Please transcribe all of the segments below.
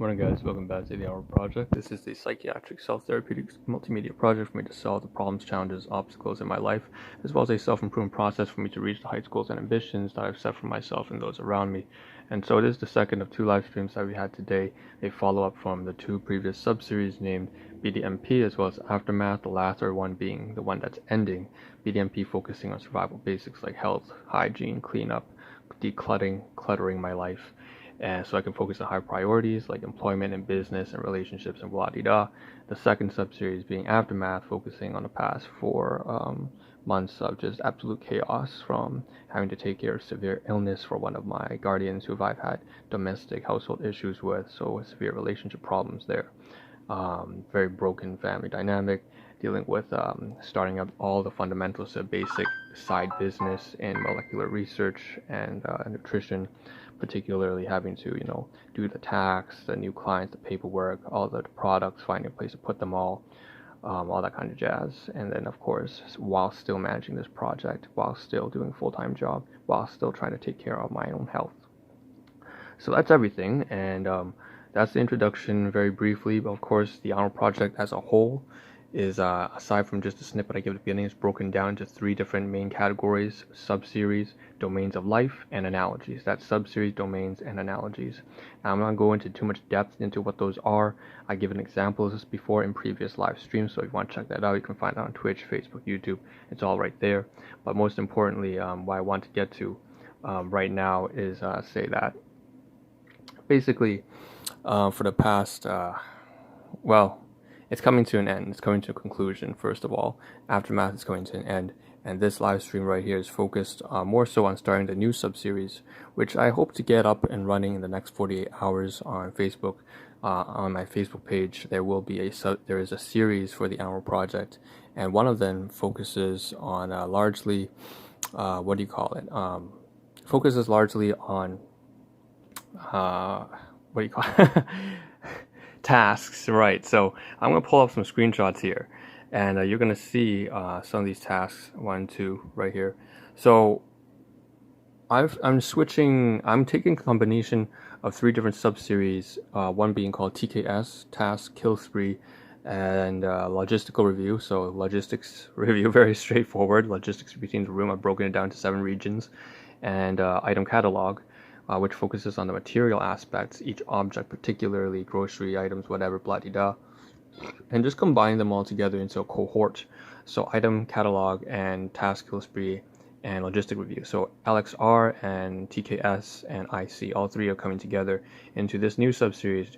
Morning guys, welcome back to the Ahn Rho Project. This is the psychiatric self-therapeutic multimedia project for me to solve the problems, challenges, obstacles in my life, as well as a self-improvement process for me to reach the heights, goals, and ambitions that I've set for myself and those around me. And so it is the second of two live streams that we had today, a follow-up from the two previous sub-series named BDMP as well as Aftermath, the latter one being the one that's ending. BDMP focusing on survival basics like health, hygiene, cleanup, cluttering my life, and so I can focus on high priorities like employment and business and relationships and blah de da. The second sub-series being Aftermath, focusing on the past 4 months of just absolute chaos, from having to take care of severe illness for one of my guardians who I've had domestic household issues with, so severe relationship problems there. Very broken family dynamic, dealing with starting up all the fundamentals of basic side business in molecular research and nutrition, particularly having to, do the tax, the new clients, the paperwork, all the products, finding a place to put them all that kind of jazz. And then, of course, while still managing this project, while still doing a full-time job, while still trying to take care of my own health. So that's everything, and that's the introduction very briefly. But of course, the Ahn Rho Project as a whole is, aside from just the snippet I gave at the beginning, is broken down into 3 different main categories: sub-series, domains of life, and analogies. That's sub-series, domains, and analogies. Now, I'm not going into too much depth into what those are. I given examples of this before in previous live streams, so if you want to check that out, you can find it on Twitch, Facebook, YouTube. It's all right there. But most importantly, what I want to get to right now is say that basically for the past, well, it's coming to an end. It's coming to a conclusion, first of all. Aftermath is coming to an end. And this live stream right here is focused more so on starting the new sub-series, which I hope to get up and running in the next 48 hours on Facebook. On my Facebook page, there is a series for the Ahn Rho Project, and one of them focuses on largely, focuses largely on tasks, right? So I'm gonna pull up some screenshots here, and you're gonna see some of these tasks, 1, 2, right here. So I'm taking a combination of 3 different sub-series, one being called TKS, Task Kill Spree, and logistical review. So logistics review, very straightforward. Logistics routine the room. I've broken it down to 7 regions, and item catalog, which focuses on the material aspects, each object, particularly grocery items, whatever, blah de da, and just combine them all together into a cohort. So item catalog and task kill spree and logistic review. So LXR and TKS and IC, all 3 are coming together into this new sub-series,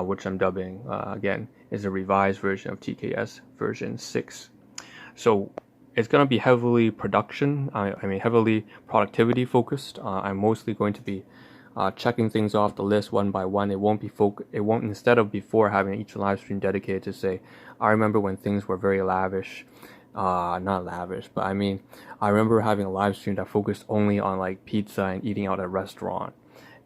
which I'm dubbing, again, is a revised version of TKS version 6. So it's going to be heavily heavily productivity focused. I'm mostly going to be checking things off the list one by one. It won't, instead of before having each live stream dedicated to say, I remember when things were very lavish. Not lavish, but I remember having a live stream that focused only on like pizza and eating out at a restaurant.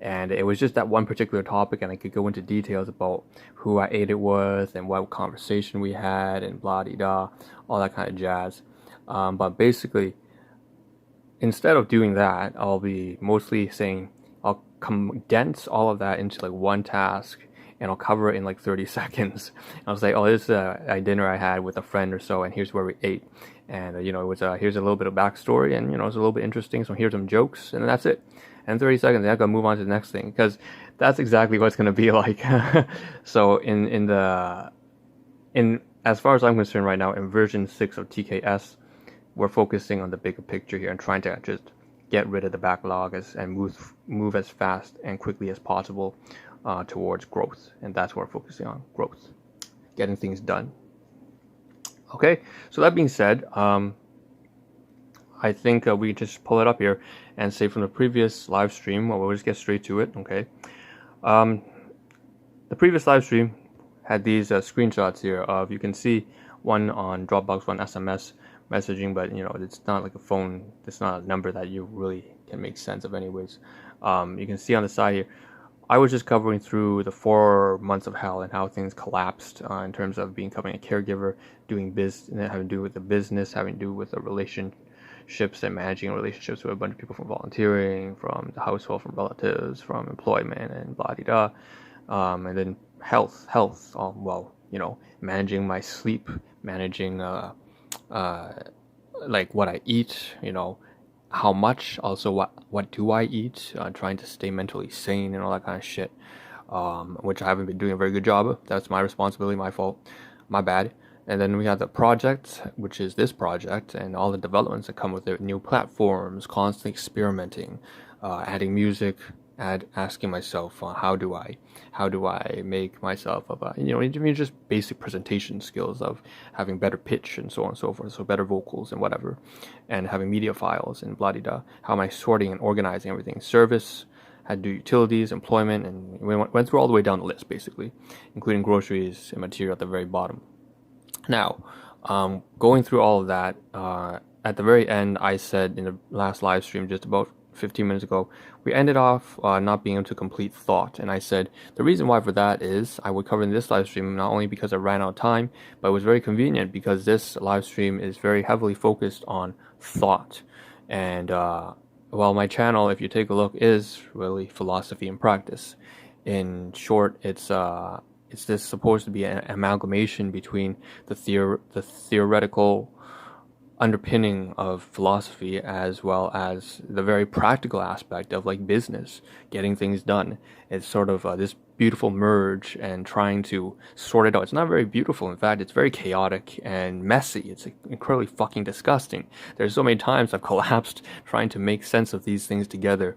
And it was just that one particular topic, and I could go into details about who I ate it with and what conversation we had and blah de da, all that kind of jazz. But basically, instead of doing that, I'll be mostly saying I'll condense all of that into like one task, and I'll cover it in like 30 seconds. I'll say, oh, this is a dinner I had with a friend or so, and here's where we ate. And, it was, here's a little bit of backstory, and, it's a little bit interesting, so here's some jokes, and that's it. And 30 seconds, then I gotta move on to the next thing, because that's exactly what it's gonna be like. So as far as I'm concerned right now, in version 6 of TKS, we're focusing on the bigger picture here and trying to just get rid of the backlog and move as fast and quickly as possible towards growth. And that's what we're focusing on, growth, getting things done. Okay, so that being said, I think we just pull it up here and say from the previous live stream, we'll just get straight to it, okay? The previous live stream had these screenshots here of, you can see one on Dropbox, one SMS messaging, but it's not like a phone, it's not a number that you really can make sense of anyways. You can see on the side here, I was just covering through the 4 months of hell and how things collapsed in terms of becoming a caregiver, doing business, having to do with the business, having to do with the relationships and managing relationships with a bunch of people, from volunteering, from the household, from relatives, from employment, and blah de da. And then health, well, managing my sleep, managing like what I eat, how much, also what do I eat, trying to stay mentally sane and all that kind of shit, which I haven't been doing a very good job of. That's my responsibility, my fault, my bad. And then we have the project, which is this project, and all the developments that come with it, new platforms, constantly experimenting, adding music, asking myself, how do I make myself, even just basic presentation skills of having better pitch and so on and so forth, so better vocals and whatever, and having media files and blah da. How am I sorting and organizing everything? Service, how to do utilities, employment, and we went through all the way down the list basically, including groceries and material at the very bottom. Now, going through all of that, at the very end, I said in the last live stream just about 15 minutes ago, we ended off not being able to complete thought. And I said the reason why for that is I would cover in this live stream not only because I ran out of time, but it was very convenient because this live stream is very heavily focused on thought. And well, my channel, if you take a look, is really philosophy and practice. In short, it's this supposed to be an amalgamation between the theoretical underpinning of philosophy as well as the very practical aspect of like business, getting things done. It's sort of this beautiful merge and trying to sort it out. It's not very beautiful. In fact, it's very chaotic and messy. It's incredibly fucking disgusting. There's so many times I've collapsed trying to make sense of these things together.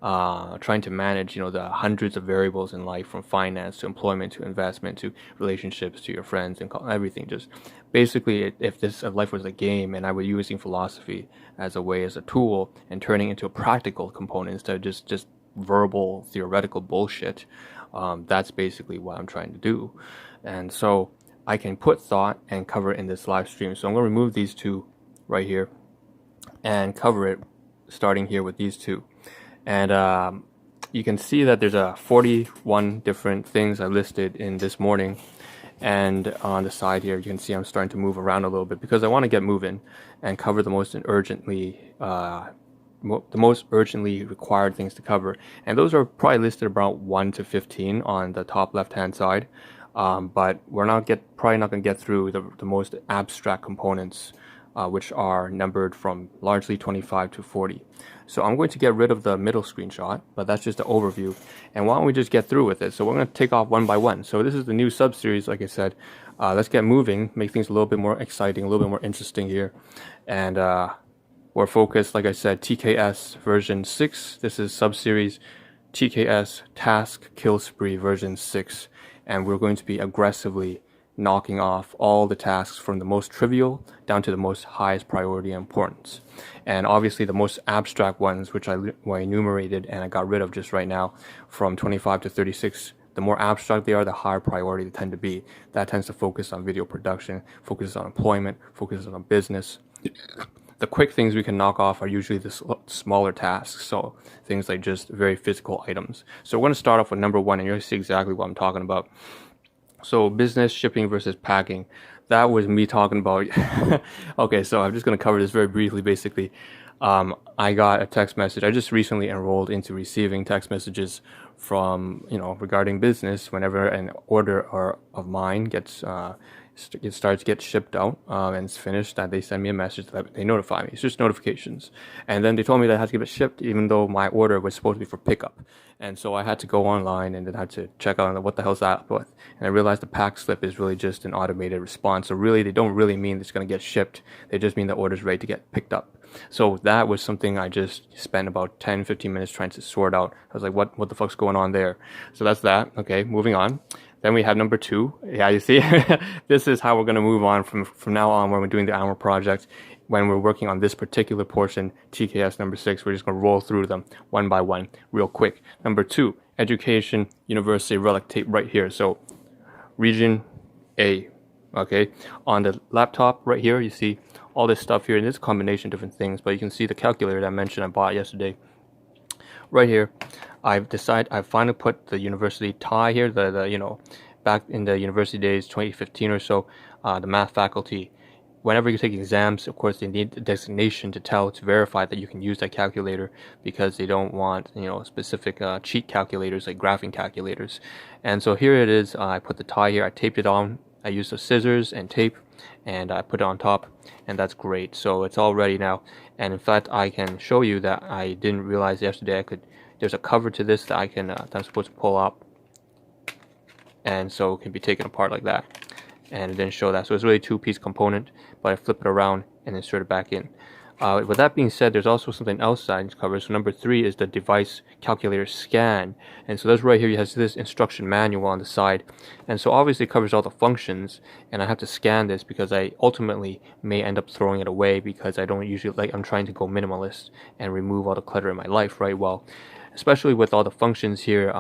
Trying to manage, the hundreds of variables in life, from finance to employment to investment to relationships to your friends and everything. Just basically, if this life was a game and I were using philosophy as a tool and turning into a practical component instead of just verbal theoretical bullshit, that's basically what I'm trying to do. And so I can put thought and cover it in this live stream. So I'm going to remove these two right here and cover it starting here with these two. And you can see that there's 41 different things I listed in this morning. And on the side here, you can see I'm starting to move around a little bit because I want to get moving and cover the most urgently required things to cover. And those are probably listed about 1 to 15 on the top left-hand side. But we're probably not going to get through the most abstract components, which are numbered from largely 25 to 40. So I'm going to get rid of the middle screenshot, but that's just the overview. And why don't we just get through with it? So we're going to take off one by one. So this is the new sub-series, like I said. Let's get moving, make things a little bit more exciting, a little bit more interesting here. And we're focused, like I said, TKS version 6. This is sub-series TKS Task Kill Spree version 6. And we're going to be aggressively knocking off all the tasks from the most trivial down to the most highest priority and importance. And obviously the most abstract ones, which I enumerated and I got rid of just right now, from 25 to 36, the more abstract they are, the higher priority they tend to be. That tends to focus on video production, focuses on employment, focuses on business. The quick things we can knock off are usually the smaller tasks, so things like just very physical items. So we're going to start off with number 1, and you'll see exactly what I'm talking about. So business, shipping versus packing. That was me talking about. Okay, so I'm just going to cover this very briefly. Basically, I got a text message. I just recently enrolled into receiving text messages from, regarding business. Whenever an order of mine it starts to get shipped out and it's finished, that they send me a message that they notify me. It's just notifications. And then they told me that I had to get it shipped even though my order was supposed to be for pickup. And so I had to go online and then had to check out what the hell's that with. And I realized the pack slip is really just an automated response. So really, they don't really mean it's going to get shipped. They just mean the order's ready to get picked up. So that was something I just spent about 10-15 minutes trying to sort out. I was like, what the fuck's going on there? So that's that. Okay, moving on. Then we have number 2. Yeah, you see, this is how we're going to move on from now on when we're doing the Ahn Rho Project. When we're working on this particular portion, TKS number 6, we're just going to roll through them one by one real quick. Number 2, education, university, relic tape right here. So region A, okay. On the laptop right here, you see all this stuff here, and it's a combination of different things, but you can see the calculator that I mentioned I bought yesterday. Right here, I've finally put the university tie here, the back in the university days, 2015 or so, the math faculty whenever you take exams, of course, they need a designation to verify that you can use that calculator, because they don't want, specific cheat calculators like graphing calculators. And so here it is. I put the tie here. I taped it on. I used the scissors and tape, and I put it on top, and that's great. So it's all ready now. And in fact, I can show you that I didn't realize yesterday there's a cover to this that that I'm supposed to pull up, and so it can be taken apart like that. And it didn't show that, so it's really a two-piece component, but I flip it around and insert it back in. With that being said, there's also something else that I need to cover. So number 3 is the device calculator scan, and so that's right here. It has this instruction manual on the side, and so obviously it covers all the functions, and I have to scan this because I ultimately may end up throwing it away, because I don't usually I'm trying to go minimalist and remove all the clutter in my life, right? Well, especially with all the functions here,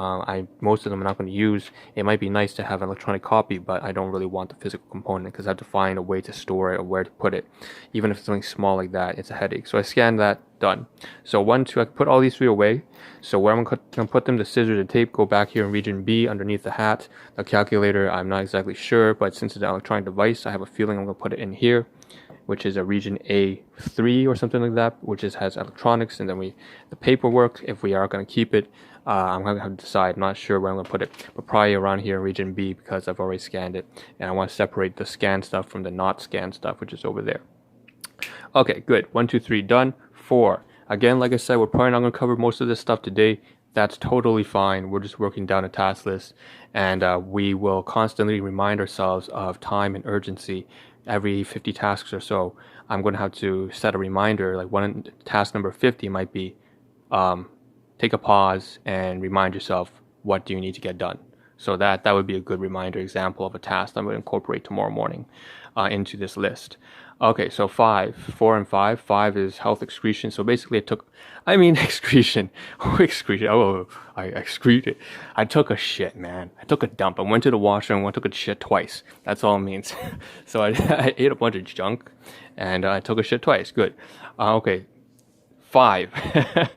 most of them I'm not going to use. It might be nice to have an electronic copy, but I don't really want the physical component, because I have to find a way to store it or where to put it. Even if it's something small like that, it's a headache. So I scanned that, done. So 1, 2, I can put all these 3 away. So where I'm going to put them, the scissors and tape, go back here in region B underneath the hat. The calculator, I'm not exactly sure, but since it's an electronic device, I have a feeling I'm going to put it in here, which is a region A3 or something like that, which has electronics. And then the paperwork, if we are going to keep it, I'm going to have to decide. I'm not sure where I'm going to put it, but probably around here in region B, because I've already scanned it, and I want to separate the scanned stuff from the not scanned stuff, which is over there. Okay, good. 1, 2, 3, done. 4. Again, like I said, we're probably not going to cover most of this stuff today. That's totally fine. We're just working down a task list, and we will constantly remind ourselves of time and urgency. Every 50 tasks or so, I'm going to have to set a reminder. Like task number 50 might be take a pause and remind yourself, what do you need to get done? So that would be a good reminder example of a task I'm going to incorporate tomorrow morning into this list. Okay, so 4 and 5. 5 is health excretion. So basically excretion. Excretion. Oh, I excreted. I took a shit, man. I took a dump. I went to the washroom. I took a shit twice. That's all it means. So I ate a bunch of junk, and I took a shit twice. Good. Okay, 5.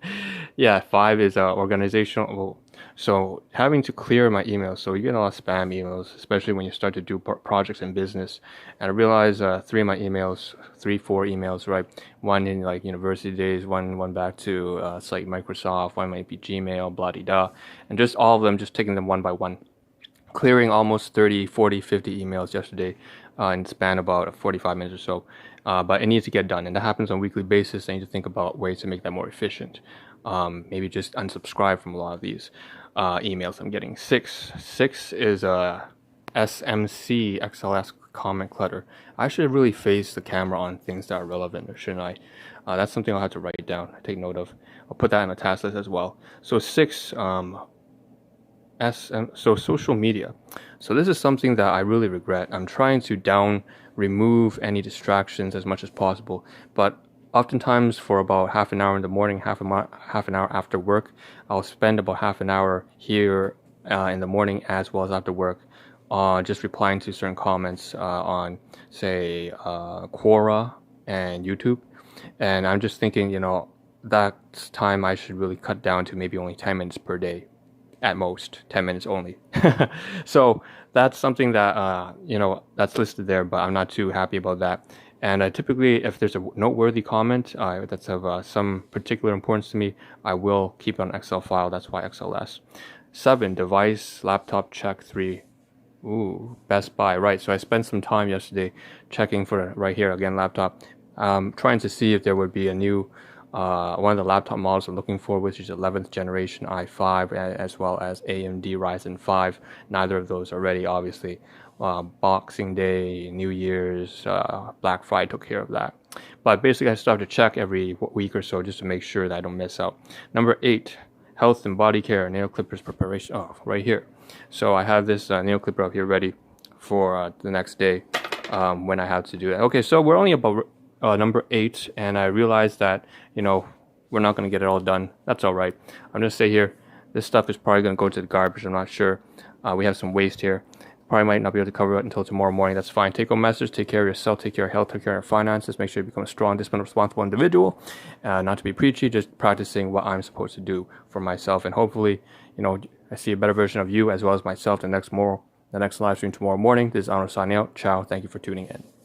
Yeah, 5 is organizational. So having to clear my emails. So you get a lot of spam emails, especially when you start to do projects in business. And I realized 3 of my emails, 4 emails, right? One in like university days, one back to it's like Microsoft, one might be Gmail, blah-de-da. And just all of them, just taking them one by one. Clearing almost 30, 40, 50 emails yesterday in the span about 45 minutes or so. But it needs to get done, and that happens on a weekly basis. I need to think about ways to make that more efficient. Maybe just unsubscribe from a lot of these emails I'm getting. 6 is SMC XLS comment clutter. I should really face the camera on things that are relevant, or shouldn't I? That's something I'll have to write down, take note of. I'll put that in a task list as well. So 6, so social media. So this is something that I really regret. I'm trying to remove any distractions as much as possible, but oftentimes for about half an hour in the morning, half an hour after work, I'll spend about half an hour here in the morning as well as after work just replying to certain comments on, say, Quora and YouTube. And I'm just thinking, that's time I should really cut down to maybe only 10 minutes per day. At most 10 minutes only. So that's something that that's listed there, but I'm not too happy about that. And typically, if there's a noteworthy comment that's of some particular importance to me, I will keep it on Excel file. That's why XLS. 7, device laptop check. 3, Best Buy. Right, so I spent some time yesterday checking for, right here again, laptop, trying to see if there would be a new one of the laptop models I'm looking for, which is 11th generation i5, as well as AMD Ryzen 5. Neither of those are ready, obviously. Boxing Day, New Year's, Black Friday took care of that. But basically, I still have to check every week or so just to make sure that I don't miss out. Number 8, health and body care, nail clippers preparation. Oh, right here. So I have this nail clipper up here ready for the next day when I have to do that. Okay, so we're only about number 8, and I realized that we're not going to get it all done. That's all right. I'm going to say here, this stuff is probably going to go to the garbage. I'm not sure. We have some waste here. Probably might not be able to cover it until tomorrow morning. That's fine. Take home message. Take care of yourself. Take care of health. Take care of finances. Make sure you become a strong, disciplined, responsible individual. Not to be preachy, just practicing what I'm supposed to do for myself. And hopefully, I see a better version of you as well as myself the next live stream tomorrow morning. This is Ahn Rho signing out. Ciao. Thank you for tuning in.